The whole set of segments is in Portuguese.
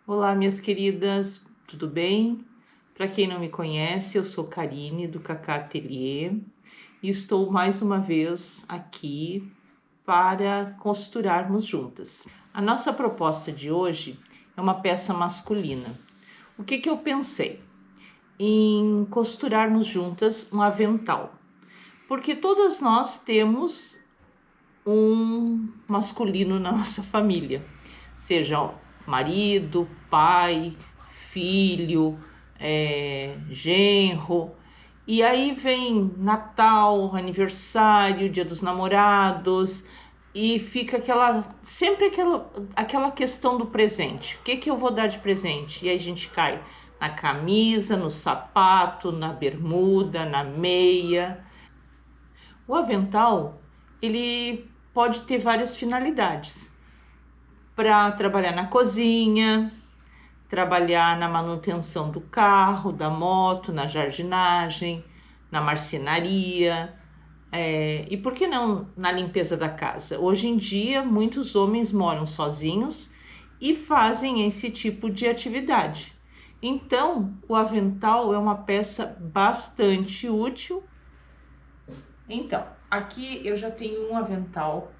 Olá, minhas queridas, tudo bem? Para quem não me conhece, eu sou Karine do Cacá Atelier e estou mais uma vez aqui para costurarmos juntas. A nossa proposta de hoje é uma peça masculina. O que eu pensei? Em costurarmos juntas um avental, porque todas nós temos um masculino na nossa família, seja marido, pai, filho, genro. E aí vem Natal, aniversário, Dia dos Namorados, e fica sempre aquela questão do presente. O que eu vou dar de presente? E aí a gente cai na camisa, no sapato, na bermuda, na meia. O avental, ele pode ter várias finalidades. Para trabalhar na cozinha, trabalhar na manutenção do carro, da moto, na jardinagem, na marcenaria, e por que não na limpeza da casa? Hoje em dia, muitos homens moram sozinhos e fazem esse tipo de atividade. Então, o avental é uma peça bastante útil. Então, aqui eu já tenho um avental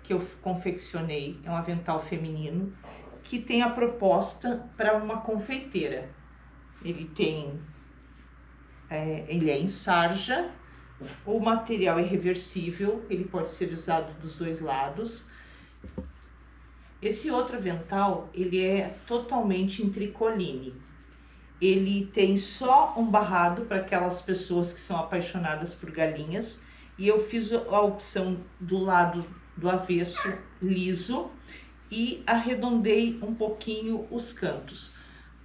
que eu confeccionei, é um avental feminino, que tem a proposta para uma confeiteira. Ele é em sarja, o material é reversível, ele pode ser usado dos dois lados. Esse outro avental, ele é totalmente em tricoline. Ele tem só um barrado para aquelas pessoas que são apaixonadas por galinhas, e eu fiz a opção do lado do avesso liso e arredondei um pouquinho os cantos.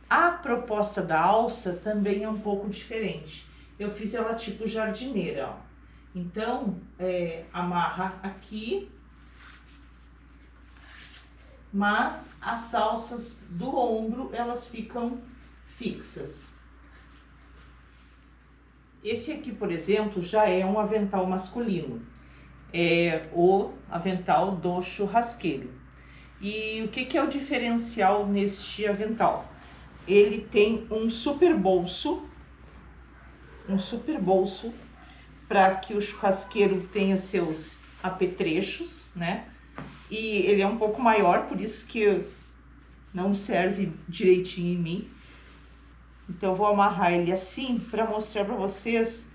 A proposta da alça também é um pouco diferente. Eu fiz ela tipo jardineira, ó. Então, amarra aqui, mas as alças do ombro, elas ficam fixas. Esse aqui, por exemplo, já é um avental masculino. É o avental do churrasqueiro. E o que é o diferencial neste avental? Ele tem um super bolso para que o churrasqueiro tenha seus apetrechos, né? E ele é um pouco maior, por isso que não serve direitinho em mim. Então eu vou amarrar ele assim para mostrar para vocês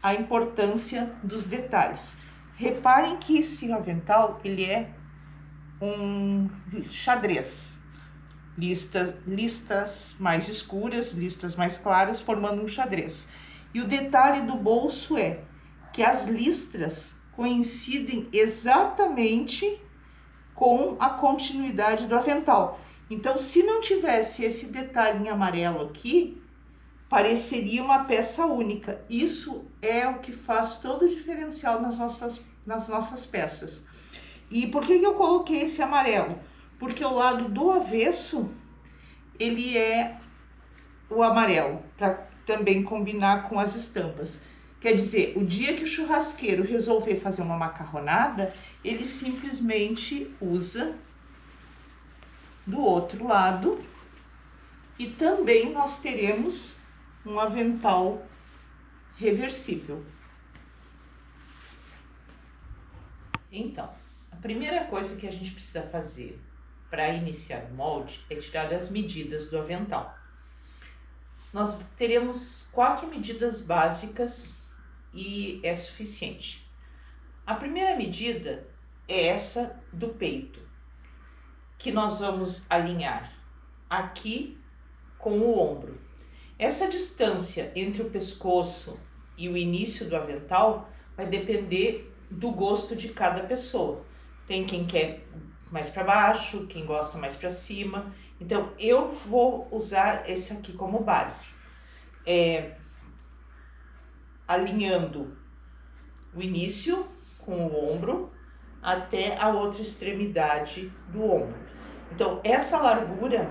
a importância dos detalhes. Reparem que esse avental, ele é um xadrez. Listas mais escuras, listas mais claras, formando um xadrez. E o detalhe do bolso é que as listras coincidem exatamente com a continuidade do avental. Então, se não tivesse esse detalhe em amarelo aqui, pareceria uma peça única. Isso é o que faz todo o diferencial nas nossas peças. E por que eu coloquei esse amarelo? Porque o lado do avesso, ele é o amarelo, para também combinar com as estampas. Quer dizer, o dia que o churrasqueiro resolver fazer uma macarronada, ele simplesmente usa do outro lado. E também nós teremos um avental reversível. Então, a primeira coisa que a gente precisa fazer para iniciar o molde é tirar as medidas do avental. Nós teremos 4 medidas básicas e é suficiente. A primeira medida é essa do peito, que nós vamos alinhar aqui com o ombro. Essa distância entre o pescoço e o início do avental vai depender do gosto de cada pessoa. Tem quem quer mais para baixo, quem gosta mais para cima. Então, eu vou usar esse aqui como base. Alinhando o início com o ombro até a outra extremidade do ombro. Então, essa largura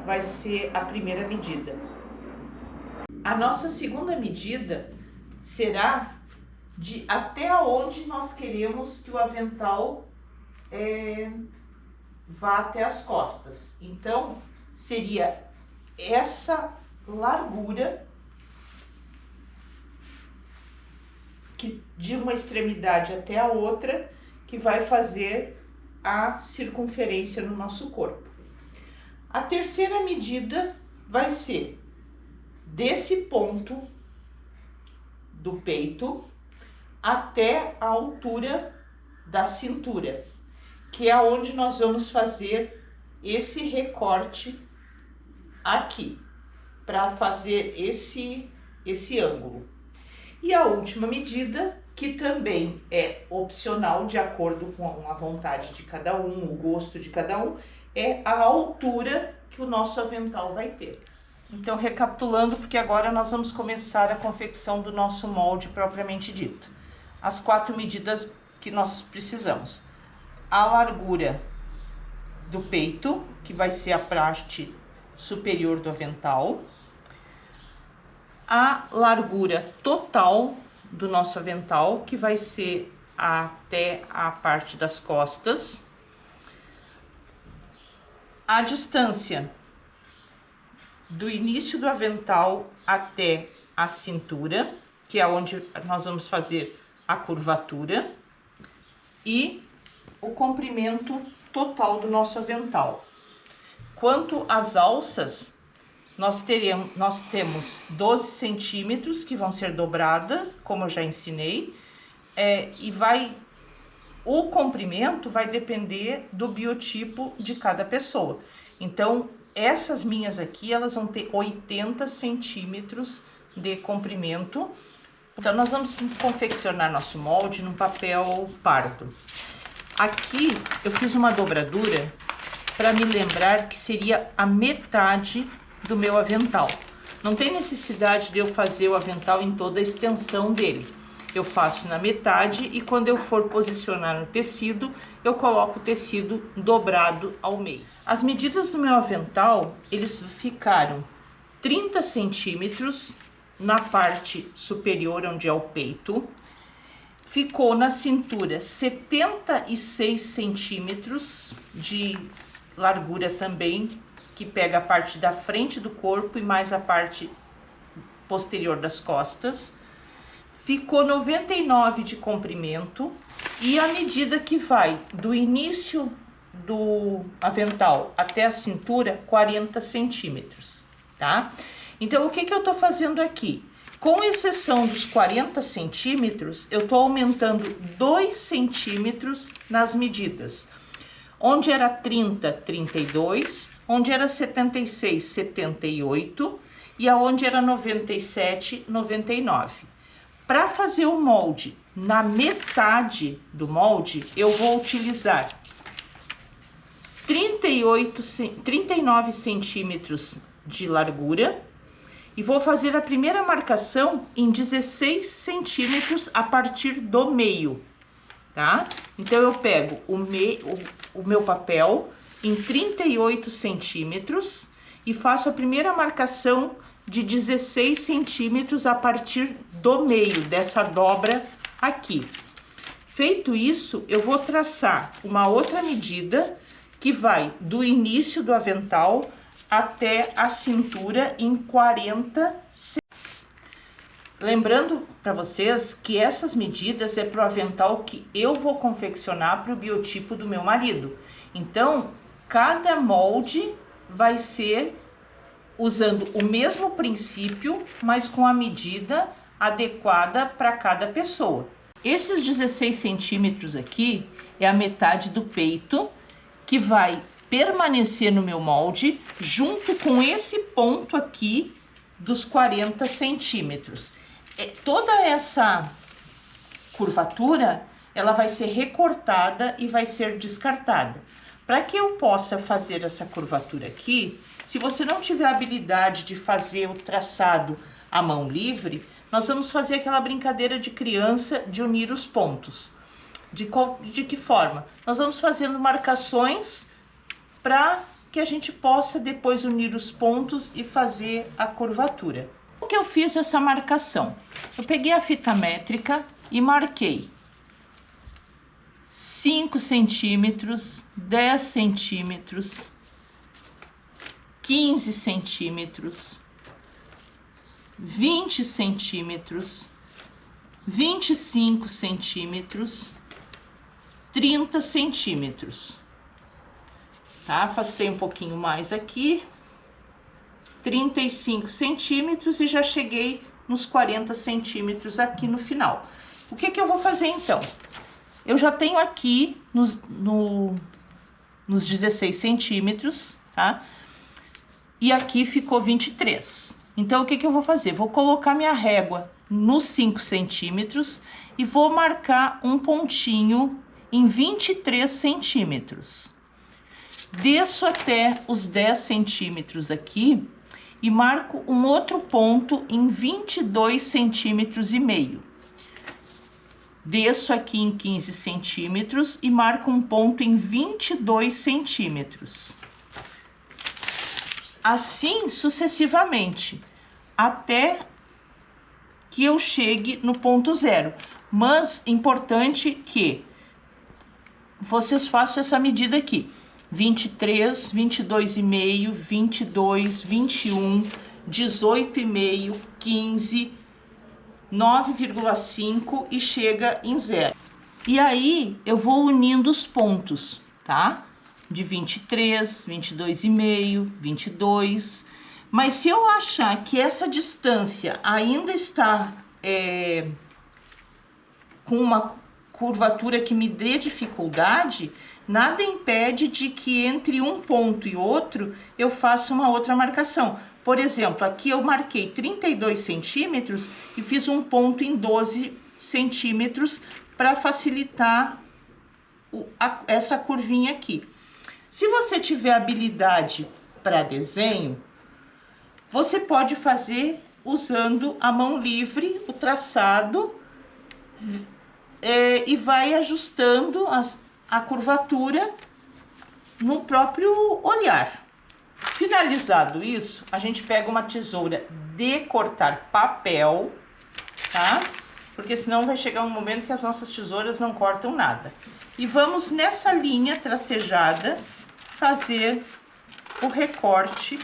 vai ser a primeira medida. A nossa segunda medida será de até onde nós queremos que o avental vá até as costas. Então, seria essa largura que de uma extremidade até a outra, que vai fazer a circunferência no nosso corpo. A terceira medida vai ser desse ponto do peito até a altura da cintura, que é onde nós vamos fazer esse recorte aqui, para fazer esse ângulo. E a última medida, que também é opcional, de acordo com a vontade de cada um, o gosto de cada um, é a altura que o nosso avental vai ter. Então, recapitulando, porque agora nós vamos começar a confecção do nosso molde propriamente dito. As 4 medidas que nós precisamos: a largura do peito, que vai ser a parte superior do avental, a largura total do nosso avental, que vai ser até a parte das costas, a distância do início do avental até a cintura, que é onde nós vamos fazer a curvatura, e o comprimento total do nosso avental. Quanto às alças, nós temos 12 centímetros que vão ser dobradas, como eu já ensinei, e o comprimento vai depender do biotipo de cada pessoa. Então, essas minhas aqui, elas vão ter 80 centímetros de comprimento. Então, nós vamos confeccionar nosso molde num papel pardo. Aqui, eu fiz uma dobradura para me lembrar que seria a metade do meu avental. Não tem necessidade de eu fazer o avental em toda a extensão dele. Eu faço na metade e quando eu for posicionar no tecido, eu coloco o tecido dobrado ao meio. As medidas do meu avental, eles ficaram 30 centímetros na parte superior, onde é o peito. Ficou na cintura 76 centímetros de largura também, que pega a parte da frente do corpo e mais a parte posterior das costas. Ficou 99 de comprimento, e a medida que vai do início do avental até a cintura, 40 centímetros, tá? Então, o que eu tô fazendo aqui? Com exceção dos 40 centímetros, eu tô aumentando 2 centímetros nas medidas. Onde era 30, 32, onde era 76, 78 e aonde era 97, 99. Para fazer o molde, na metade do molde, eu vou utilizar 39 centímetros de largura e vou fazer a primeira marcação em 16 centímetros a partir do meio, tá? Então, eu pego o meu papel em 38 centímetros e faço a primeira marcação de 16 centímetros a partir do meio dessa dobra aqui. Feito isso, eu vou traçar uma outra medida que vai do início do avental até a cintura em 40 centímetros. Lembrando para vocês que essas medidas é para o avental que eu vou confeccionar para o biotipo do meu marido. Então, cada molde vai ser usando o mesmo princípio, mas com a medida adequada para cada pessoa. Esses 16 centímetros aqui é a metade do peito, que vai permanecer no meu molde, junto com esse ponto aqui dos 40 centímetros. Toda essa curvatura, ela vai ser recortada e vai ser descartada. Para que eu possa fazer essa curvatura aqui, se você não tiver habilidade de fazer o traçado à mão livre, nós vamos fazer aquela brincadeira de criança de unir os pontos. De que forma? Nós vamos fazendo marcações para que a gente possa depois unir os pontos e fazer a curvatura. O que eu fiz essa marcação? Eu peguei a fita métrica e marquei 5 centímetros, 10 centímetros, 15 centímetros, 20 centímetros, 25 centímetros, 30 centímetros, tá? Afastei um pouquinho mais aqui, 35 centímetros e já cheguei nos 40 centímetros aqui no final. O que que eu vou fazer então? Eu já tenho aqui nos 16 centímetros, tá? E aqui ficou 23. Então, o que que eu vou fazer? Vou colocar minha régua nos 5 centímetros e vou marcar um pontinho em 23 centímetros. Desço até os 10 centímetros aqui e marco um outro ponto em 22 centímetros e meio. Desço aqui em 15 centímetros e marco um ponto em 22 centímetros. Assim sucessivamente, até que eu chegue no ponto zero. Mas importante que vocês façam essa medida aqui: 23, 22,5, 22, 21, 18,5, 15, 9,5 e chega em zero. E aí eu vou unindo os pontos, tá? De 23, 22,5, 22. Mas se eu achar que essa distância ainda está com uma curvatura que me dê dificuldade, nada impede de que entre um ponto e outro eu faça uma outra marcação. Por exemplo, aqui eu marquei 32 centímetros e fiz um ponto em 12 centímetros para facilitar essa curvinha aqui. Se você tiver habilidade para desenho, você pode fazer usando a mão livre, o traçado, e vai ajustando a curvatura no próprio olhar. Finalizado isso, a gente pega uma tesoura de cortar papel, tá? Porque senão vai chegar um momento que as nossas tesouras não cortam nada. E vamos nessa linha tracejada fazer o recorte .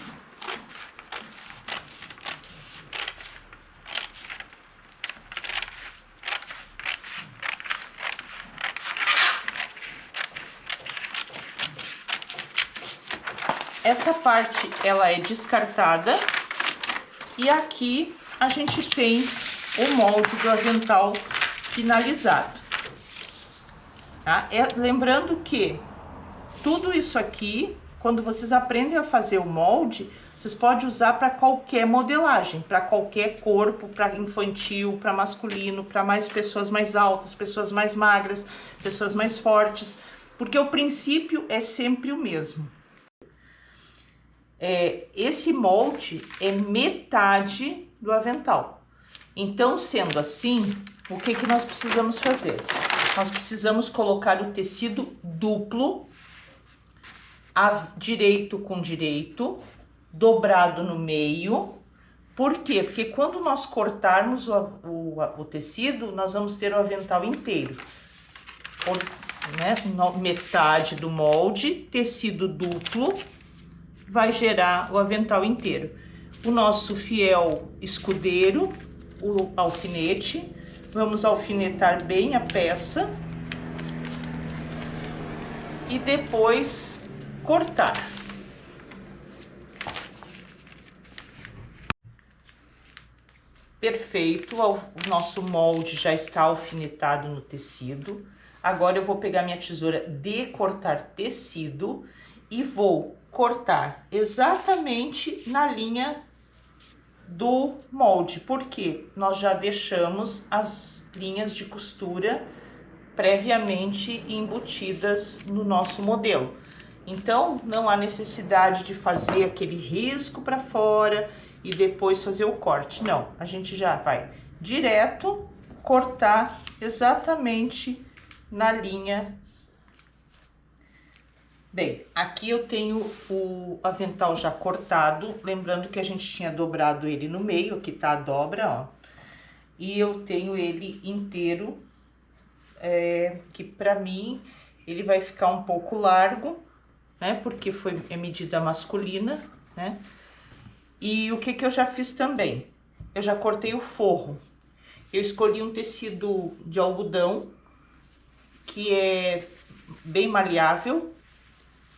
Essa parte ela é descartada e aqui a gente tem o molde do avental finalizado, tá? Lembrando que tudo isso aqui, quando vocês aprendem a fazer o molde, vocês podem usar para qualquer modelagem, para qualquer corpo, para infantil, para masculino, para pessoas mais altas, pessoas mais magras, pessoas mais fortes, porque o princípio é sempre o mesmo. Esse molde é metade do avental. Então, sendo assim, o que que nós precisamos fazer? Nós precisamos colocar o tecido duplo, direito com direito, dobrado no meio. Por quê? Porque quando nós cortarmos o tecido, nós vamos ter o avental inteiro. Metade do molde, tecido duplo, vai gerar o avental inteiro. O nosso fiel escudeiro, o alfinete, vamos alfinetar bem a peça e depois cortar. Perfeito, o nosso molde já está alfinetado no tecido. Agora eu vou pegar minha tesoura de cortar tecido e vou cortar exatamente na linha do molde, porque nós já deixamos as linhas de costura previamente embutidas no nosso modelo. Então, não há necessidade de fazer aquele risco para fora e depois fazer o corte. Não, a gente já vai direto cortar exatamente na linha. Bem, aqui eu tenho o avental já cortado, lembrando que a gente tinha dobrado ele no meio, aqui tá a dobra, ó. E eu tenho ele inteiro, que pra mim ele vai ficar um pouco largo, né? Porque é medida masculina, né? E o que que eu já fiz também? Eu já cortei o forro. Eu escolhi um tecido de algodão, que é bem maleável,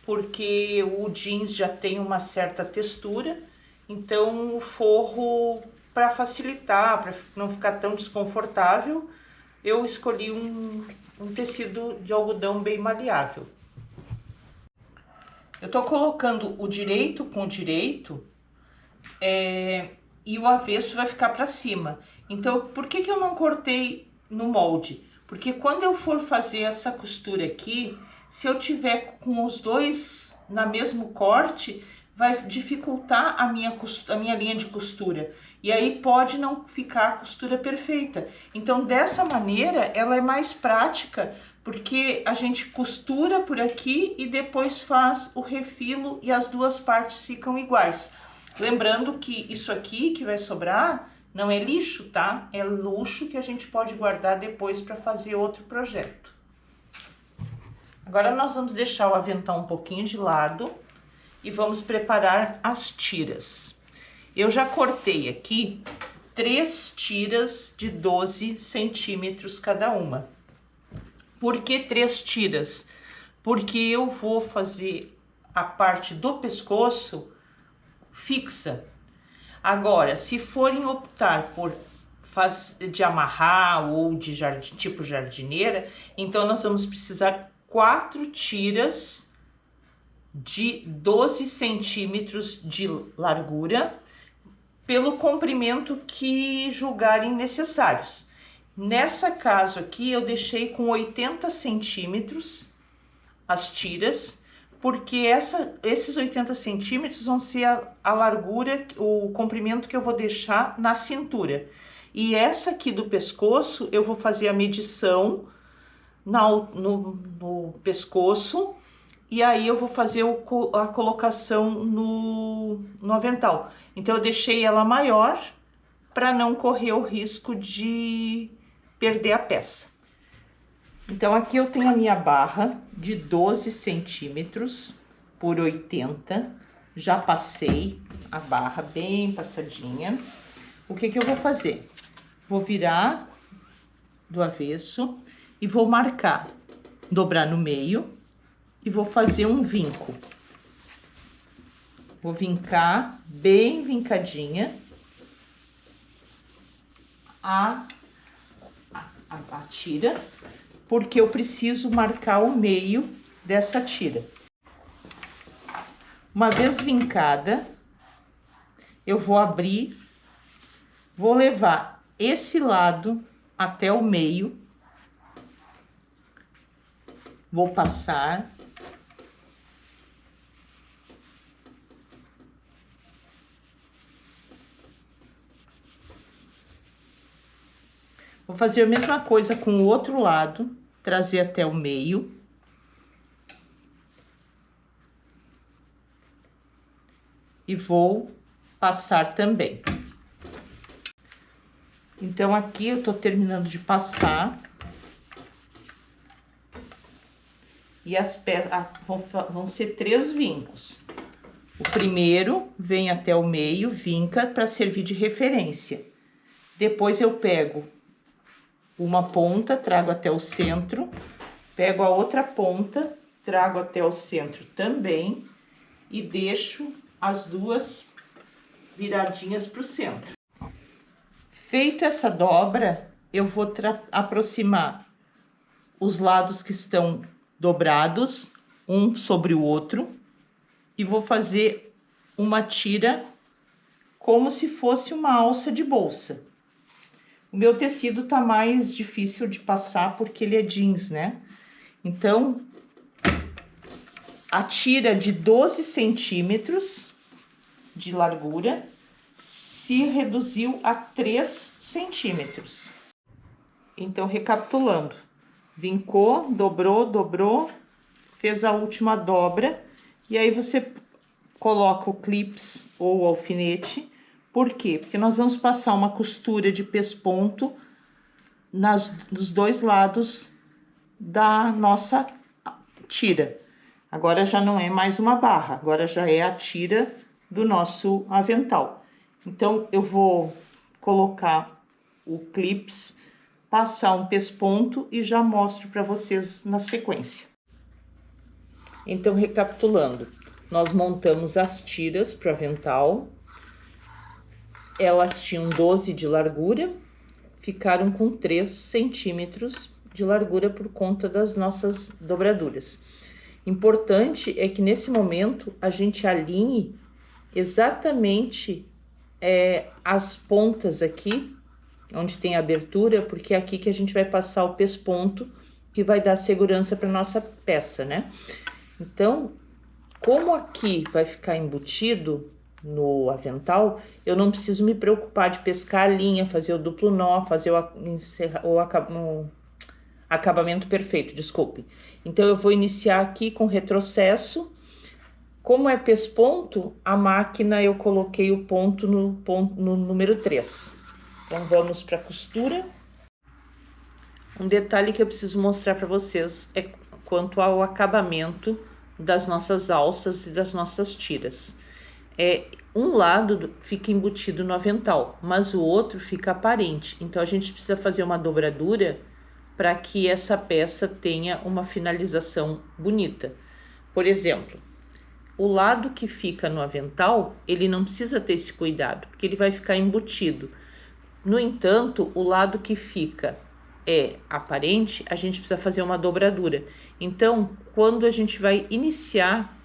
porque o jeans já tem uma certa textura, então o forro, para facilitar, para não ficar tão desconfortável, eu escolhi um tecido de algodão bem maleável. Eu tô colocando o direito com o direito, e o avesso vai ficar para cima. Então, por que que eu não cortei no molde? Porque quando eu for fazer essa costura aqui, se eu tiver com os dois na mesmo corte, vai dificultar a minha linha de costura. E aí pode não ficar a costura perfeita. Então, dessa maneira, ela é mais prática, porque a gente costura por aqui e depois faz o refilo e as duas partes ficam iguais. Lembrando que isso aqui que vai sobrar não é lixo, tá? É luxo que a gente pode guardar depois para fazer outro projeto. Agora nós vamos deixar o avental um pouquinho de lado e vamos preparar as tiras. Eu já cortei aqui 3 tiras de 12 centímetros cada uma. Por que 3 tiras? Porque eu vou fazer a parte do pescoço fixa. Agora, se forem optar por de amarrar ou de tipo jardineira, então nós vamos precisar 4 tiras de 12 centímetros de largura, pelo comprimento que julgarem necessários. Nessa caso aqui, eu deixei com 80 centímetros as tiras, porque esses 80 centímetros vão ser a largura, o comprimento que eu vou deixar na cintura. E essa aqui do pescoço, eu vou fazer a medição no pescoço, e aí eu vou fazer a colocação no avental. Então, eu deixei ela maior para não correr o risco de perder a peça. Então, aqui eu tenho a minha barra de 12 centímetros por 80. Já passei a barra bem passadinha. O que que eu vou fazer? Vou virar do avesso e vou marcar, dobrar no meio e vou fazer um vinco. Vou vincar bem vincadinha a tira, porque eu preciso marcar o meio dessa tira. Uma vez vincada, eu vou abrir, vou levar esse lado até o meio, vou passar, vou fazer a mesma coisa com o outro lado, trazer até o meio. E vou passar também. Então, aqui eu tô terminando de passar. E as peças vão ser 3 vincos. O primeiro vem até o meio, vinca para servir de referência. Depois eu pego uma ponta, trago até o centro, pego a outra ponta, trago até o centro também e deixo as duas viradinhas para o centro. Feita essa dobra, eu vou aproximar os lados que estão dobrados, um sobre o outro, e vou fazer uma tira como se fosse uma alça de bolsa. O meu tecido tá mais difícil de passar porque ele é jeans, né? Então, a tira de 12 centímetros de largura se reduziu a 3 centímetros. Então, recapitulando, vincou, dobrou, fez a última dobra, e aí você coloca o clips ou o alfinete. Por quê? Porque nós vamos passar uma costura de pesponto nos dois lados da nossa tira. Agora já não é mais uma barra, agora já é a tira do nosso avental. Então, eu vou colocar o clips, passar um pesponto e já mostro para vocês na sequência. Então, recapitulando, nós montamos as tiras para o avental. Elas tinham 12 de largura, ficaram com 3 centímetros de largura por conta das nossas dobraduras. Importante é que nesse momento a gente alinhe exatamente as pontas aqui, onde tem abertura, porque é aqui que a gente vai passar o pesponto, que vai dar segurança para nossa peça, né? Então, como aqui vai ficar embutido no avental, eu não preciso me preocupar de pescar a linha, fazer o duplo nó, fazer o acabamento perfeito, desculpe. Então, eu vou iniciar aqui com retrocesso. Como é pesponto, a máquina eu coloquei o ponto no número 3. Então, vamos para a costura. Um detalhe que eu preciso mostrar para vocês é quanto ao acabamento das nossas alças e das nossas tiras. Um lado fica embutido no avental, mas o outro fica aparente. Então, a gente precisa fazer uma dobradura para que essa peça tenha uma finalização bonita. Por exemplo, o lado que fica no avental, ele não precisa ter esse cuidado, porque ele vai ficar embutido. No entanto, o lado que fica aparente, a gente precisa fazer uma dobradura. Então, quando a gente vai iniciar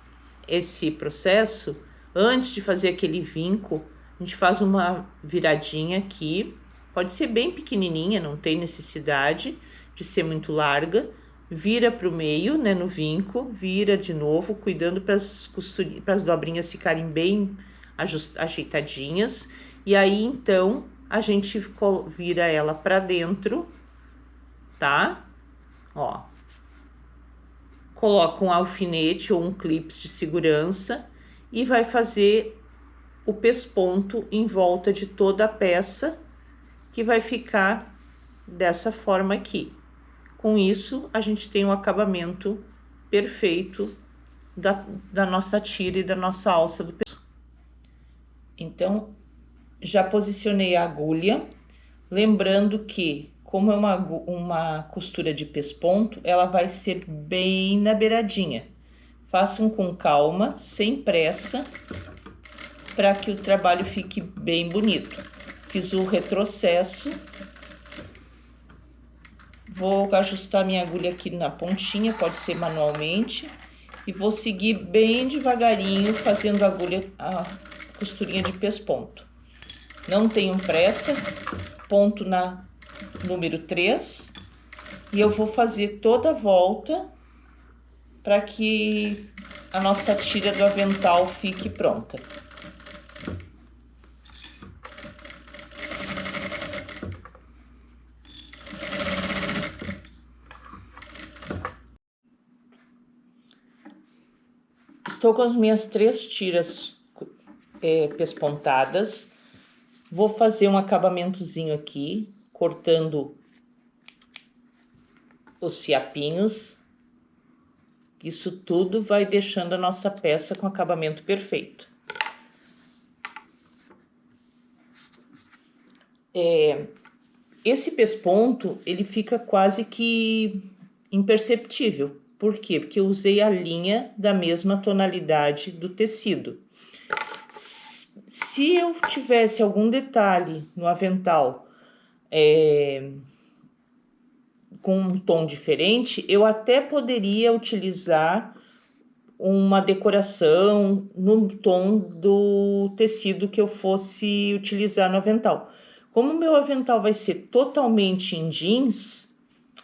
esse processo, antes de fazer aquele vinco, a gente faz uma viradinha aqui, pode ser bem pequenininha, não tem necessidade de ser muito larga, vira para o meio, né, no vinco, vira de novo, cuidando para as dobrinhas ficarem bem ajeitadinhas, e aí então a gente vira ela para dentro, tá? Ó, coloca um alfinete ou um clips de segurança e vai fazer o pesponto em volta de toda a peça, que vai ficar dessa forma aqui. Com isso, a gente tem um acabamento perfeito da nossa tira e da nossa alça do pescoço. Então, já posicionei a agulha, lembrando que, como é uma costura de pesponto, ela vai ser bem na beiradinha. Façam com calma, sem pressa, para que o trabalho fique bem bonito. Fiz o retrocesso. Vou ajustar minha agulha aqui na pontinha, pode ser manualmente, e vou seguir bem devagarinho, fazendo a costurinha de pesponto. Não tenham pressa, ponto na número 3, e eu vou fazer toda a volta para que a nossa tira do avental fique pronta. Estou com as minhas 3 tiras pespontadas. Vou fazer um acabamentozinho aqui, cortando os fiapinhos. Isso tudo vai deixando a nossa peça com acabamento perfeito. Esse pesponto, ele fica quase que imperceptível. Por quê? Porque eu usei a linha da mesma tonalidade do tecido. Se eu tivesse algum detalhe no avental com um tom diferente, eu até poderia utilizar uma decoração no tom do tecido que eu fosse utilizar no avental. Como o meu avental vai ser totalmente em jeans,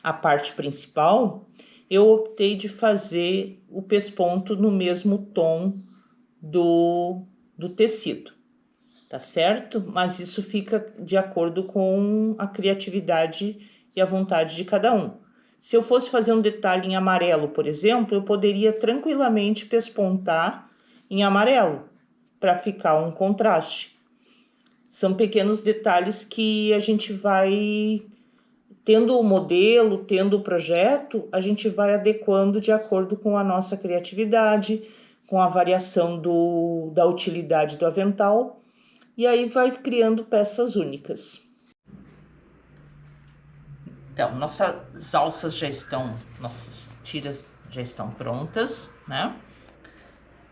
a parte principal, eu optei de fazer o pesponto no mesmo tom do tecido, tá certo? Mas isso fica de acordo com a criatividade e a vontade de cada um. Se eu fosse fazer um detalhe em amarelo, por exemplo, eu poderia tranquilamente pespontar em amarelo, para ficar um contraste. São pequenos detalhes que a gente vai tendo o modelo, tendo o projeto, a gente vai adequando de acordo com a nossa criatividade, com a variação da utilidade do avental, e aí vai criando peças únicas. Então, nossas alças já estão, nossas tiras já estão prontas, né?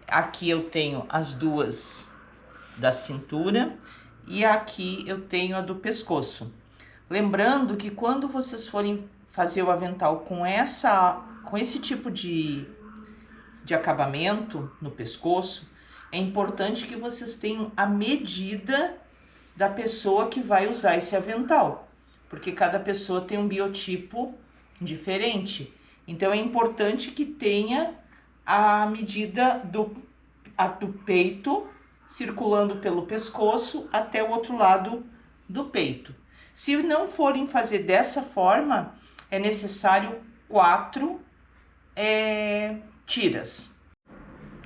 Aqui eu tenho as duas da cintura e aqui eu tenho a do pescoço. Lembrando que quando vocês forem fazer o avental com esse tipo de acabamento no pescoço, é importante que vocês tenham a medida da pessoa que vai usar esse avental, porque cada pessoa tem um biotipo diferente. Então é importante que tenha a medida do peito circulando pelo pescoço até o outro lado do peito. Se não forem fazer dessa forma, é necessário 4 tiras.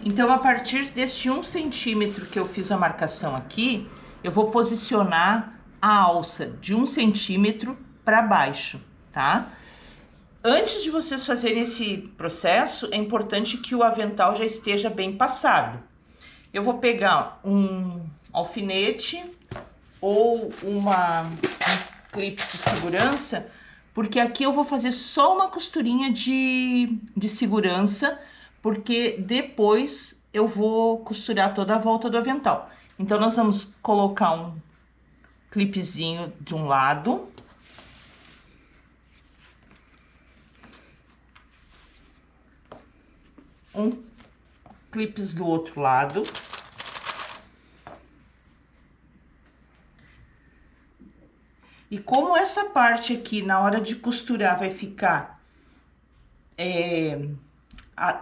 Então, a partir deste 1 centímetro que eu fiz a marcação aqui, eu vou posicionar a alça de 1 centímetro para baixo, tá? Antes de vocês fazerem esse processo, é importante que o avental já esteja bem passado. Eu vou pegar um alfinete ou um clipe de segurança, porque aqui eu vou fazer só uma costurinha de segurança, porque depois eu vou costurar toda a volta do avental. Então, nós vamos colocar um clipezinho de um lado. Um clipes do outro lado. E como essa parte aqui, na hora de costurar, vai ficar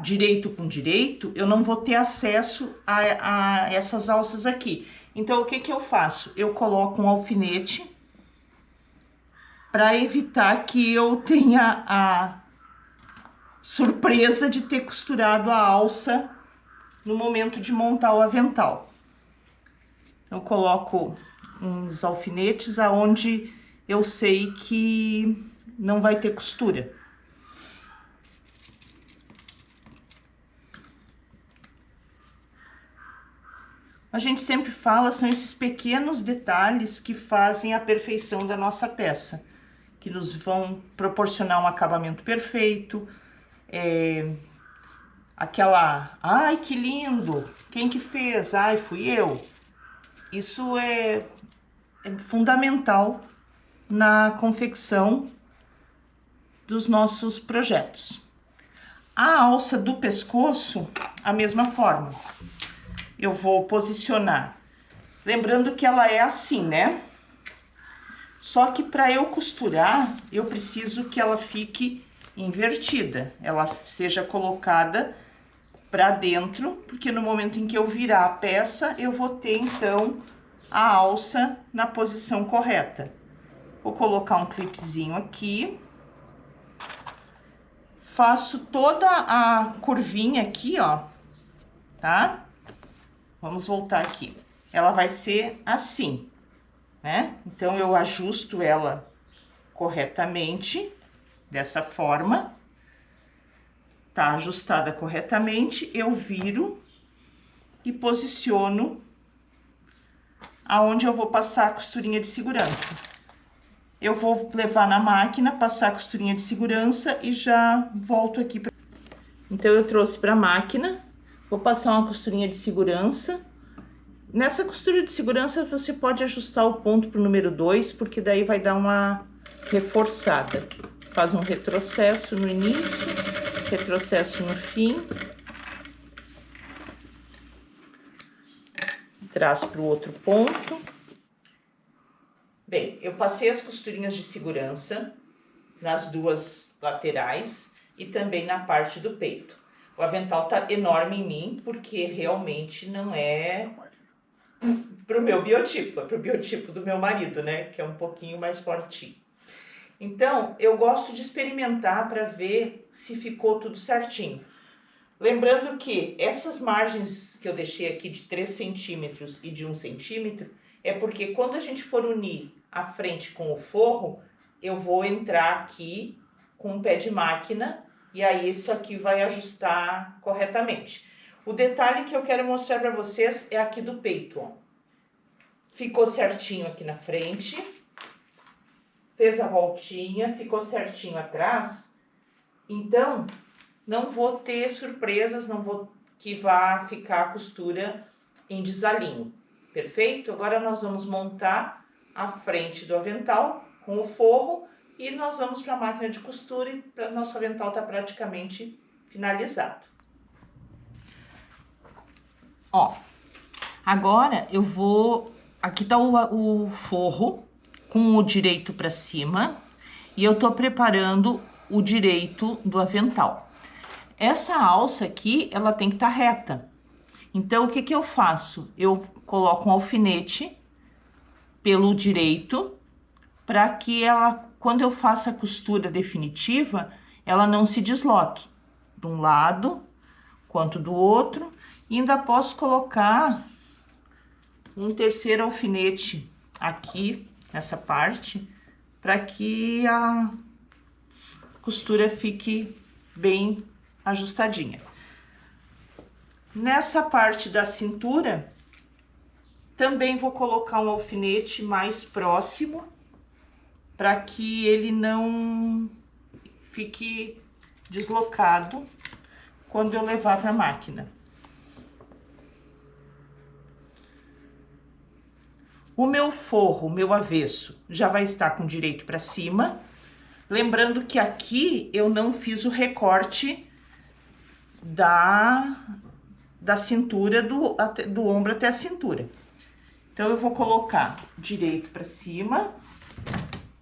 direito com direito, eu não vou ter acesso a essas alças aqui. Então, o que que eu faço? Eu coloco um alfinete para evitar que eu tenha a surpresa de ter costurado a alça no momento de montar o avental. Eu coloco uns alfinetes aonde eu sei que não vai ter costura. A gente sempre fala, são esses pequenos detalhes que fazem a perfeição da nossa peça, que nos vão proporcionar um acabamento perfeito, ai, que lindo, quem que fez? Ai, fui eu. Isso é fundamental na confecção dos nossos projetos. A alça do pescoço, a mesma forma. Eu vou posicionar, lembrando que ela é assim, né? Só que para eu costurar, eu preciso que ela fique invertida, ela seja colocada para dentro, porque no momento em que eu virar a peça, eu vou ter então a alça na posição correta. Vou colocar um clipezinho aqui, faço toda a curvinha aqui, ó, tá? Vamos voltar aqui. Ela vai ser assim, né? Então, eu ajusto ela corretamente, dessa forma. Tá ajustada corretamente, eu viro e posiciono aonde eu vou passar a costurinha de segurança. Eu vou levar na máquina, passar a costurinha de segurança e já volto aqui. Então, eu trouxe para a máquina, vou passar uma costurinha de segurança. Nessa costura de segurança, você pode ajustar o ponto pro número 2, porque daí vai dar uma reforçada. Faz um retrocesso no início, retrocesso no fim. Traz pro outro ponto. Bem, eu passei as costurinhas de segurança nas duas laterais e também na parte do peito. O avental tá enorme em mim, porque realmente não é pro meu biotipo, é pro biotipo do meu marido, né? Que é um pouquinho mais fortinho. Então, eu gosto de experimentar para ver se ficou tudo certinho. Lembrando que essas margens que eu deixei aqui de 3 centímetros e de 1 centímetro, é porque quando a gente for unir a frente com o forro, eu vou entrar aqui com um pé de máquina e aí isso aqui vai ajustar corretamente. O detalhe que eu quero mostrar para vocês é aqui do peito, ó. Ficou certinho aqui na frente, fez a voltinha, ficou certinho atrás. Então, não vou ter surpresas, não vou que vá ficar a costura em desalinho, perfeito? Agora nós vamos montar a frente do avental com o forro e nós vamos para a máquina de costura e nosso avental tá praticamente finalizado. Ó, agora eu vou... Aqui tá o forro com o direito para cima e eu tô preparando o direito do avental. Essa alça aqui, ela tem que estar reta. Então, o que que eu faço? Eu coloco um alfinete pelo direito para que ela, quando eu faça a costura definitiva, ela não se desloque de um lado quanto do outro. E ainda posso colocar um terceiro alfinete aqui nessa parte para que a costura fique bem ajustadinha. Nessa parte da cintura, também vou colocar um alfinete mais próximo para que ele não fique deslocado quando eu levar para a máquina. O meu forro, o meu avesso, já vai estar com direito para cima. Lembrando que aqui eu não fiz o recorte da cintura, do ombro até a cintura. Então, eu vou colocar direito para cima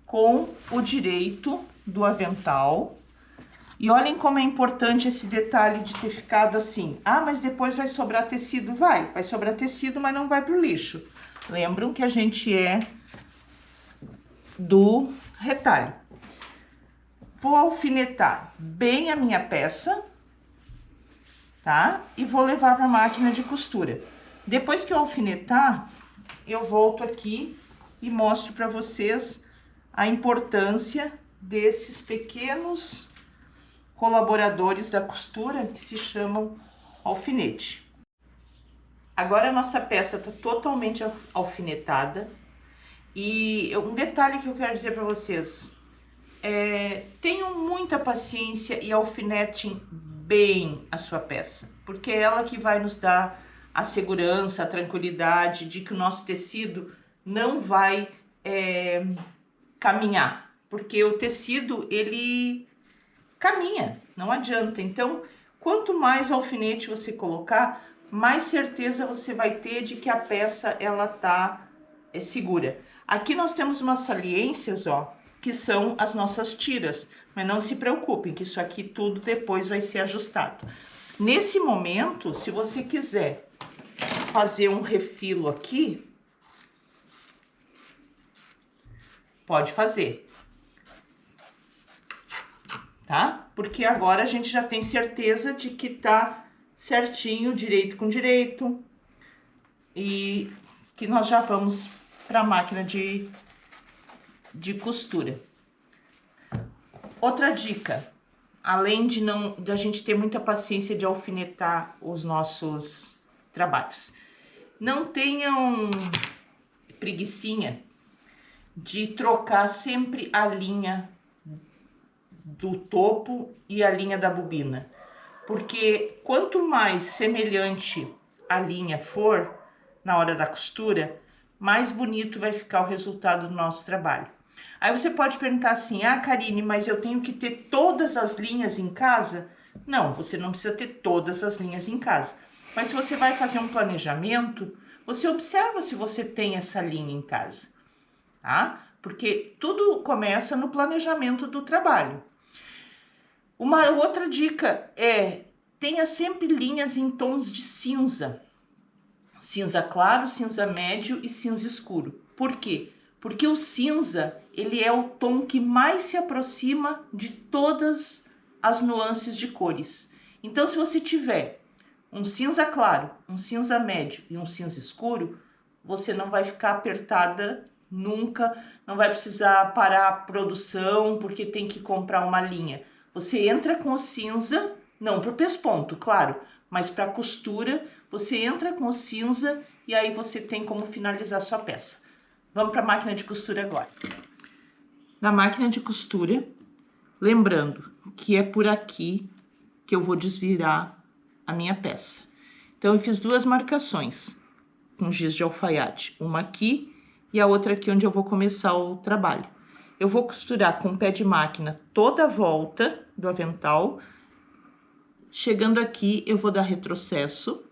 com o direito do avental. E olhem como é importante esse detalhe de ter ficado assim. Ah, mas depois vai sobrar tecido? Vai sobrar tecido, mas não vai pro lixo. Lembram que a gente é do retalho. Vou alfinetar bem a minha peça, tá? E vou levar para a máquina de costura. Depois que eu alfinetar, eu volto aqui e mostro para vocês a importância desses pequenos colaboradores da costura que se chamam alfinete. Agora a nossa peça está totalmente alfinetada. E um detalhe que eu quero dizer para vocês, tenham muita paciência e alfinetem bem a sua peça, porque é ela que vai nos dar a segurança, a tranquilidade de que o nosso tecido não vai caminhar, porque o tecido, ele caminha, não adianta. Então, quanto mais alfinete você colocar, mais certeza você vai ter de que a peça, ela tá segura. Aqui nós temos umas saliências, ó, que são as nossas tiras, mas não se preocupem que isso aqui tudo depois vai ser ajustado. Nesse momento, se você quiser fazer um refilo aqui, pode fazer, tá? Porque agora a gente já tem certeza de que tá certinho, direito com direito, e que nós já vamos para a máquina de costura. Outra dica, além de a gente ter muita paciência de alfinetar os nossos trabalhos, não tenham preguicinha de trocar sempre a linha do topo e a linha da bobina, porque quanto mais semelhante a linha for na hora da costura, mais bonito vai ficar o resultado do nosso trabalho. Aí você pode perguntar assim, ah, Karine, mas eu tenho que ter todas as linhas em casa? Não, você não precisa ter todas as linhas em casa. Mas se você vai fazer um planejamento, você observa se você tem essa linha em casa, tá? Porque tudo começa no planejamento do trabalho. Uma outra dica é, tenha sempre linhas em tons de cinza. Cinza claro, cinza médio e cinza escuro. Por quê? Porque o cinza, ele é o tom que mais se aproxima de todas as nuances de cores. Então, se você tiver um cinza claro, um cinza médio e um cinza escuro, você não vai ficar apertada nunca, não vai precisar parar a produção porque tem que comprar uma linha. Você entra com o cinza, não para o pesponto, claro, Mas para costura, você entra com o cinza e aí você tem como finalizar sua peça. Vamos para a máquina de costura agora. Na máquina de costura, lembrando que é por aqui que eu vou desvirar a minha peça. Então, eu fiz duas marcações com giz de alfaiate, uma aqui e a outra aqui onde eu vou começar o trabalho. Eu vou costurar com o pé de máquina toda a volta do avental. Chegando aqui, eu vou dar retrocesso.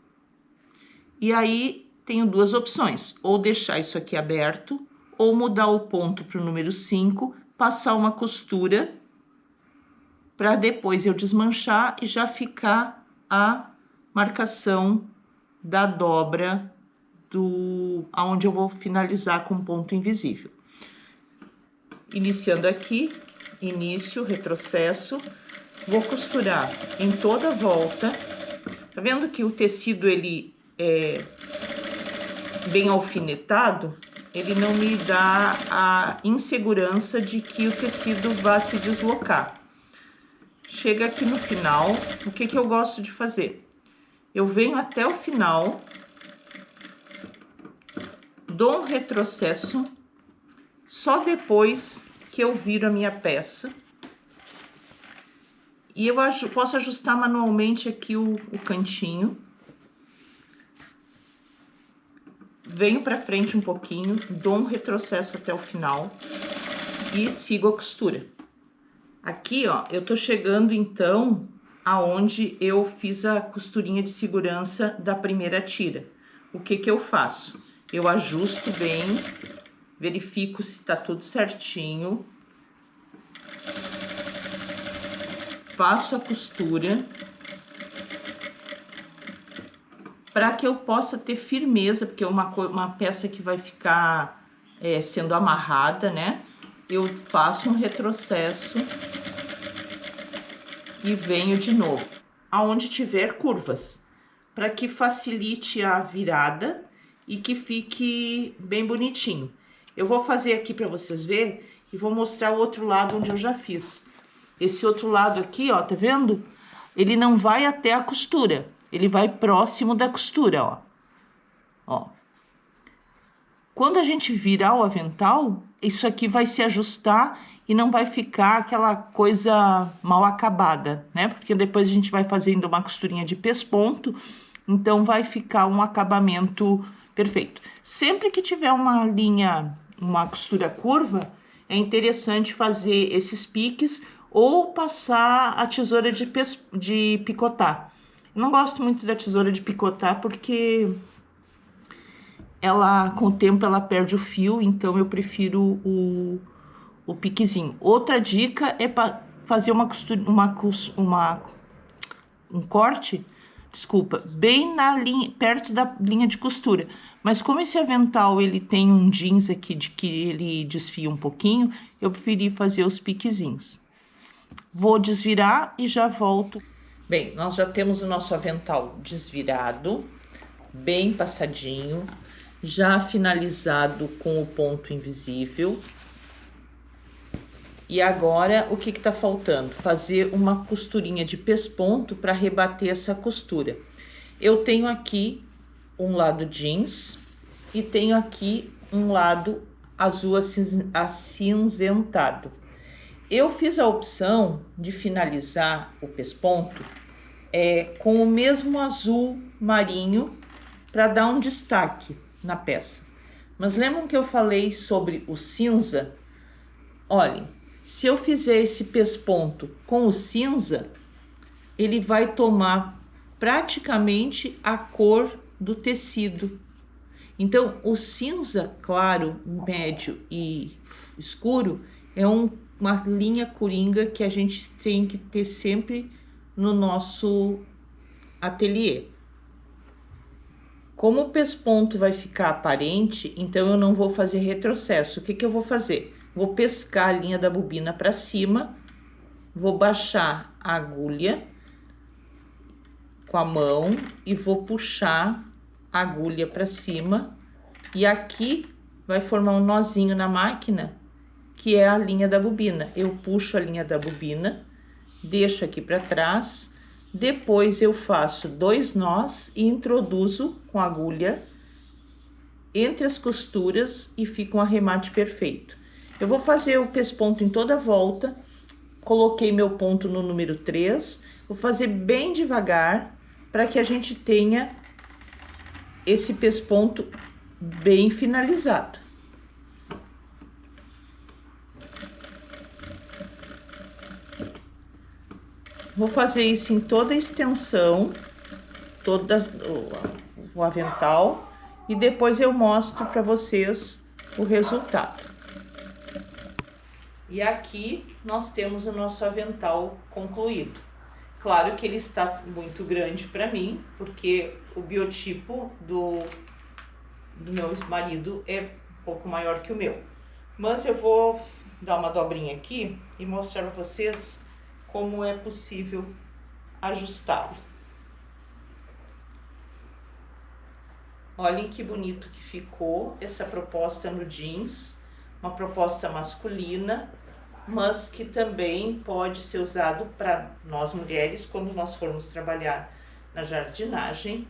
E aí, tenho duas opções, ou deixar isso aqui aberto, ou mudar o ponto para o número 5, passar uma costura, para depois eu desmanchar e já ficar a marcação da dobra aonde eu vou finalizar com ponto invisível. Iniciando aqui, início, retrocesso, vou costurar em toda a volta. Tá vendo que o tecido, ele é bem alfinetado? Ele não me dá a insegurança de que o tecido vá se deslocar. Chega aqui no final, o que que eu gosto de fazer? Eu venho até o final, dou um retrocesso, só depois que eu viro a minha peça. E eu posso ajustar manualmente aqui o cantinho. Venho pra frente um pouquinho, dou um retrocesso até o final e sigo a costura. Aqui, ó, eu tô chegando então aonde eu fiz a costurinha de segurança da primeira tira. O que que eu faço? Eu ajusto bem, verifico se tá tudo certinho. Faço a costura para que eu possa ter firmeza, porque é uma peça que vai ficar sendo amarrada, né? Eu faço um retrocesso e venho de novo, aonde tiver curvas, para que facilite a virada e que fique bem bonitinho. Eu vou fazer aqui para vocês verem e vou mostrar o outro lado onde eu já fiz. Esse outro lado aqui, ó, tá vendo? Ele não vai até a costura, ele vai próximo da costura, ó. Ó. Quando a gente virar o avental, isso aqui vai se ajustar e não vai ficar aquela coisa mal acabada, né? Porque depois a gente vai fazendo uma costurinha de pesponto, então vai ficar um acabamento perfeito. Sempre que tiver uma linha, uma costura curva, é interessante fazer esses piques ou passar a tesoura de picotar. Eu não gosto muito da tesoura de picotar porque ela, com o tempo, ela perde o fio, então eu prefiro o piquezinho. Outra dica é para fazer uma costura, um corte, desculpa, bem na linha, perto da linha de costura. Mas como esse avental ele tem um jeans aqui de que ele desfia um pouquinho, eu preferi fazer os piquezinhos. Vou desvirar e já volto. Bem, nós já temos o nosso avental desvirado, bem passadinho, já finalizado com o ponto invisível. E agora, o que que tá faltando? Fazer uma costurinha de pesponto para rebater essa costura. Eu tenho aqui um lado jeans e tenho aqui um lado azul acinzentado. Eu fiz a opção de finalizar o pesponto com o mesmo azul marinho para dar um destaque na peça. Mas lembram que eu falei sobre o cinza? Olhem, se eu fizer esse pesponto com o cinza, ele vai tomar praticamente a cor do tecido. Então, o cinza claro, médio e escuro é uma linha coringa que a gente tem que ter sempre no nosso ateliê. Como o pesponto vai ficar aparente, então eu não vou fazer retrocesso. O que que eu vou fazer? Vou pescar a linha da bobina para cima, vou baixar a agulha com a mão e vou puxar a agulha para cima. E aqui vai formar um nozinho na máquina, que é a linha da bobina. Eu puxo a linha da bobina, deixo aqui para trás, Depois eu faço 2 nós e introduzo com a agulha entre as costuras e fica um arremate perfeito. Eu vou fazer o pesponto em toda a volta, coloquei meu ponto no número 3, vou fazer bem devagar para que a gente tenha esse pesponto bem finalizado. Vou fazer isso em toda a extensão, toda o avental, e depois eu mostro para vocês o resultado. E aqui nós temos o nosso avental concluído. Claro que ele está muito grande para mim, porque o biotipo do meu marido é um pouco maior que o meu. Mas eu vou dar uma dobrinha aqui e mostrar para vocês como é possível ajustá-lo. Olhem que bonito que ficou essa proposta no jeans, uma proposta masculina, mas que também pode ser usado para nós mulheres quando nós formos trabalhar na jardinagem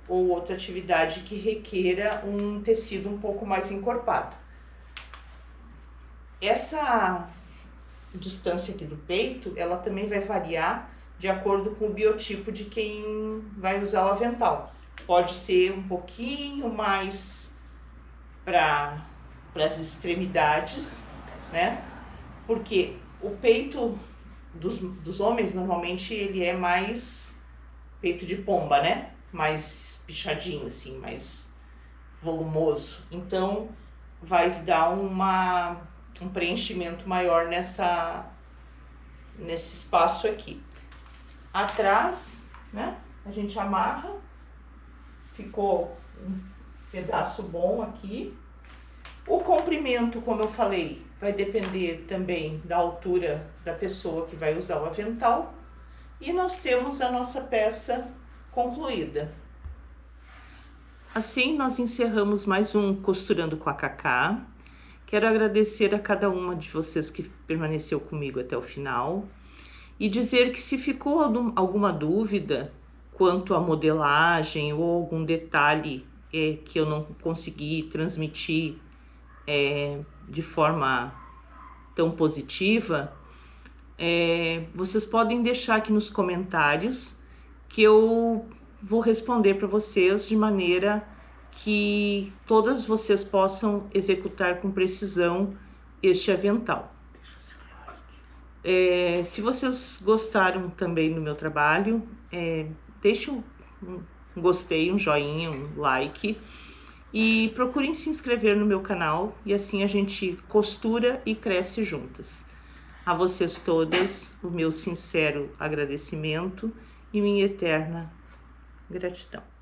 ou outra atividade que requeira um tecido um pouco mais encorpado. Essa distância aqui do peito, ela também vai variar de acordo com o biotipo de quem vai usar o avental. Pode ser um pouquinho mais para as extremidades, né? Porque o peito dos homens, normalmente, ele é mais peito de pomba, né? Mais pichadinho, assim, mais volumoso. Então, vai dar um preenchimento maior nesse espaço aqui. Atrás, né, a gente amarra, ficou um pedaço bom aqui. O comprimento, como eu falei, vai depender também da altura da pessoa que vai usar o avental. E nós temos a nossa peça concluída. Assim, nós encerramos mais um Costurando com a Cacá. Quero agradecer a cada uma de vocês que permaneceu comigo até o final e dizer que se ficou alguma dúvida quanto à modelagem ou algum detalhe que eu não consegui transmitir de forma tão positiva, vocês podem deixar aqui nos comentários que eu vou responder para vocês de maneira que todas vocês possam executar com precisão este avental. Se vocês gostaram também do meu trabalho, deixe um gostei, um joinha, um like e procurem se inscrever no meu canal e assim a gente costura e cresce juntas. A vocês todas o meu sincero agradecimento e minha eterna gratidão.